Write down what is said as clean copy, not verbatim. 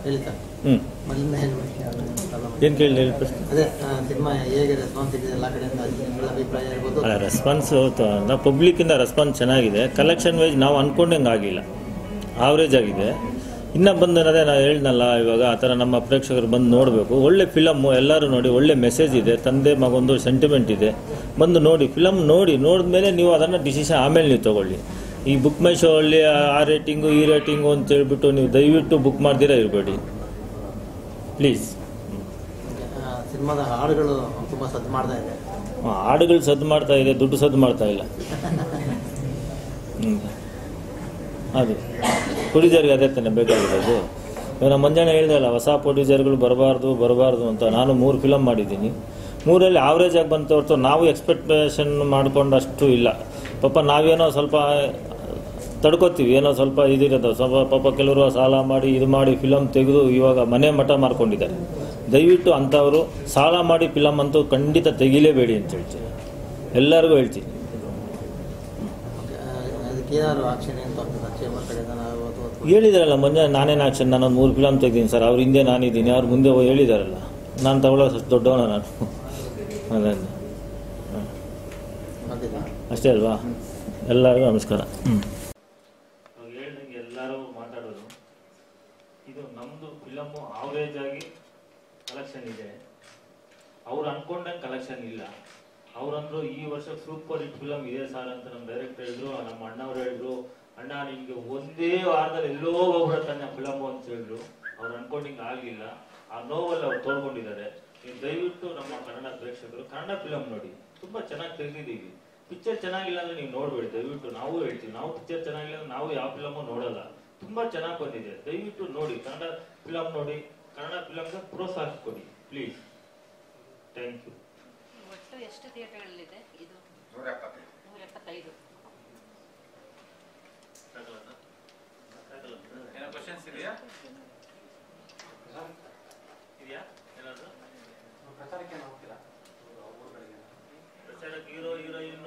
ಹೇಳಿ ಸರ್. ಏನು ಕೇಳಿ ಅದೇ ಸಿನಿಮಾ ಹೇಗೆ ರೆಸ್ಪಾನ್ಸ್ ಇದೆ ಎಲ್ಲ ಕಡೆಯಿಂದ ನಿಮ್ಗಳ ಅಭಿಪ್ರಾಯ ಇರ್ಬೋದು. ರೆಸ್ಪಾನ್ಸು ನಾವು ಪಬ್ಲಿಕ್ಕಿಂದ ರೆಸ್ಪಾನ್ಸ್ ಚೆನ್ನಾಗಿದೆ. ಕಲೆಕ್ಷನ್ ವೈಸ್ ನಾವು ಅಂದ್ಕೊಂಡಂಗೆ ಆಗಿಲ್ಲ, ಆವ್ರೇಜ್ ಆಗಿದೆ. ಇನ್ನೂ ಬಂದು ಅದೇ ನಾನು ಹೇಳ್ದಲ್ಲ ಇವಾಗ ಆ ಥರ ನಮ್ಮ ಪ್ರೇಕ್ಷಕರು ಬಂದು ನೋಡಬೇಕು. ಒಳ್ಳೆ ಫಿಲಮ್ಮು, ಎಲ್ಲರೂ ನೋಡಿ, ಒಳ್ಳೆ ಮೆಸೇಜ್ ಇದೆ, ತಂದೆ ಮಗೊಂದು ಸೆಂಟಿಮೆಂಟ್ ಇದೆ. ಬಂದು ನೋಡಿ, ಫಿಲಮ್ ನೋಡಿದ್ಮೇಲೆ ನೀವು ಅದನ್ನು ಡಿಸಿಷನ್ ಆಮೇಲೆ ನೀವು ತೊಗೊಳ್ಳಿ. ಈ ಬುಕ್ ಮೈ ಶೋ ಅಲ್ಲಿ ಆ ರೇಟಿಂಗು ಈ ರೇಟಿಂಗು ಅಂತ ಹೇಳ್ಬಿಟ್ಟು ನೀವು ದಯವಿಟ್ಟು ಬುಕ್ ಮಾಡ್ದಿರ ಇರಬೇಡಿ ಪ್ಲೀಸ್. ಸಿನಿಮಾದ ಹಾಡುಗಳು ತುಂಬ ಸದ್ದು ಮಾಡ್ತಾ ಇದೆ. ಹಾಡುಗಳು ಸದ್ದು ಮಾಡ್ತಾ ಇದೆ, ದುಡ್ಡು ಸದ್ದು ಮಾಡ್ತಾ ಇಲ್ಲ. ಅದು ಪ್ರೊಡ್ಯೂಸರ್ಗೆ ಅದೇ ತಾನೆ ಬೇಕಾಗಿರೋದು. ನಾನು ಮುಂಜಾನೆ ಹೇಳಿದಲ್ಲ, ಹೊಸ ಪ್ರೊಡ್ಯೂಸರ್ಗಳು ಬರಬಾರ್ದು ಅಂತ. ನಾನು 3 ಫಿಲಮ್ ಮಾಡಿದ್ದೀನಿ. 3ರಲ್ಲಿ ಆವ್ರೇಜ್ ಆಗಿ ಬಂತು ಹೊರತು ನಾವು ಎಕ್ಸ್ಪೆಕ್ಟೇಷನ್ ಮಾಡ್ಕೊಂಡಷ್ಟು ಇಲ್ಲ. ಪಾಪ ನಾವೇನೋ ಸ್ವಲ್ಪ ತಡ್ಕೋತೀವಿ, ಏನೋ ಸ್ವಲ್ಪ ಇದಿರೋದು. ಸ್ವಲ್ಪ ಪಾಪ ಕೆಲವರು ಸಾಲ ಮಾಡಿ ಇದು ಮಾಡಿ ಫಿಲಮ್ ತೆಗೆದು ಇವಾಗ ಮನೆ ಮಠ ಮಾಡ್ಕೊಂಡಿದ್ದಾರೆ. ದಯವಿಟ್ಟು ಅಂಥವರು ಸಾಲ ಮಾಡಿ ಫಿಲಮ್ ಅಂತೂ ಖಂಡಿತ ತೆಗಿಲೇಬೇಡಿ ಅಂತ ಹೇಳ್ತೀನಿ, ಎಲ್ಲರಿಗೂ ಹೇಳ್ತೀನಿ. ಹೇಳಿದಾರಲ್ಲ ಮೊನ್ನೆ, ನಾನೇನು ಆಕ್ಷನ್, ನಾನೊಂದು 3 ಫಿಲಮ್ ತೆಗ್ದೀನಿ ಸರ್, ಅವ್ರ ಹಿಂದೆ ನಾನಿದ್ದೀನಿ, ಅವ್ರ ಮುಂದೆ ಹೇಳಿದಾರಲ್ಲ. ನಾನು ತಗೊಳ್ಳೋ ದೊಡ್ಡವನ ನಾನು, ಅದನ್ನು ಅಷ್ಟೇ ಅಲ್ವಾ. ಎಲ್ಲರಿಗೂ ನಮಸ್ಕಾರ. ಹೇಳ್ದಂಗೆ ಎಲ್ಲರೂ ಮಾತಾಡೋದು, ಇದು ನಮ್ಮದು ಫಿಲಮ್ಮು ಆವ್ರೇಜ್ ಆಗಿ ಕಲೆಕ್ಷನ್ ಇದೆ. ಅವ್ರು ಅನ್ಕೊಂಡಂಗೆ ಕಲೆಕ್ಷನ್ ಇಲ್ಲ. ಅವ್ರಂದ್ರು ಈ ವರ್ಷ ಸೂಪರ್ ಹಿಟ್ ಫಿಲಮ್ ಇದೆ ಸರ್ ಅಂತ ನಮ್ಮ ಡೈರೆಕ್ಟರ್ ಹೇಳಿದ್ರು, ನಮ್ಮ ಅಣ್ಣವ್ರು ಹೇಳಿದ್ರು. ಅಣ್ಣ ನಿಮ್ಗೆ ಒಂದೇ ವಾರದಲ್ಲಿ ಎಲ್ಲೋ ಹೋಗ್ಬಿಡತ್ತಣ್ಣ ಫಿಲಮ್ ಅಂತ ಹೇಳಿದ್ರು. ಅವ್ರು ಅನ್ಕೊಂಡಿಂಗ್ ಆಗಲಿಲ್ಲ. ಆ ನೋವಲ್ಲಿ ಅವ್ರು ತೋಡ್ಕೊಂಡಿದ್ದಾರೆ. ನೀವು ದಯವಿಟ್ಟು ನಮ್ಮ ಕನ್ನಡ ಪ್ರೇಕ್ಷಕರು ಕನ್ನಡ ಫಿಲಮ್ ನೋಡಿ, ತುಂಬಾ ಚೆನ್ನಾಗಿ ತೆಗೆದಿದ್ದೀವಿ. ಪಿಕ್ಚರ್ ಚೆನ್ನಾಗಿಲ್ಲ ಅಂದ್ರೆ ನೀವು ನೋಡ್ಬೇಡಿ ದಯವಿಟ್ಟು. ನಾವು ಹೇಳ್ತೀವಿ, ನಾವು ಪಿಕ್ಚರ್ ಚೆನ್ನಾಗಿಲ್ಲ ಅಂದ್ರೆ ನಾವು ಯಾವ ಫಿಲಮು ನೋಡಲ್ಲ. ತುಂಬಾ ಚೆನ್ನಾಗಿ ಬಂದಿದೆ, ದಯವಿಟ್ಟು ನೋಡಿ. ಕನ್ನಡ ಫಿಲಮ್ ನೋಡಿ, ಕನ್ನಡ ಫಿಲಮ್ಗೆ ಪ್ರೋತ್ಸಾಹ ಕೊಡಿ ಪ್ಲೀಸ್. Thank you. ಒಟ್ಟು ಎಷ್ಟು ಥಿಯೇಟರ್ಗಳಿದೆ ಇದು? 175. ಏನೋ ಕ್ವೆಶ್ಚನ್ಸ್ ಇದೆಯಾ? ಪ್ರಚಾರಕ್ಕೆ ಹೀರೋ ಹೀರೋಯಿನ್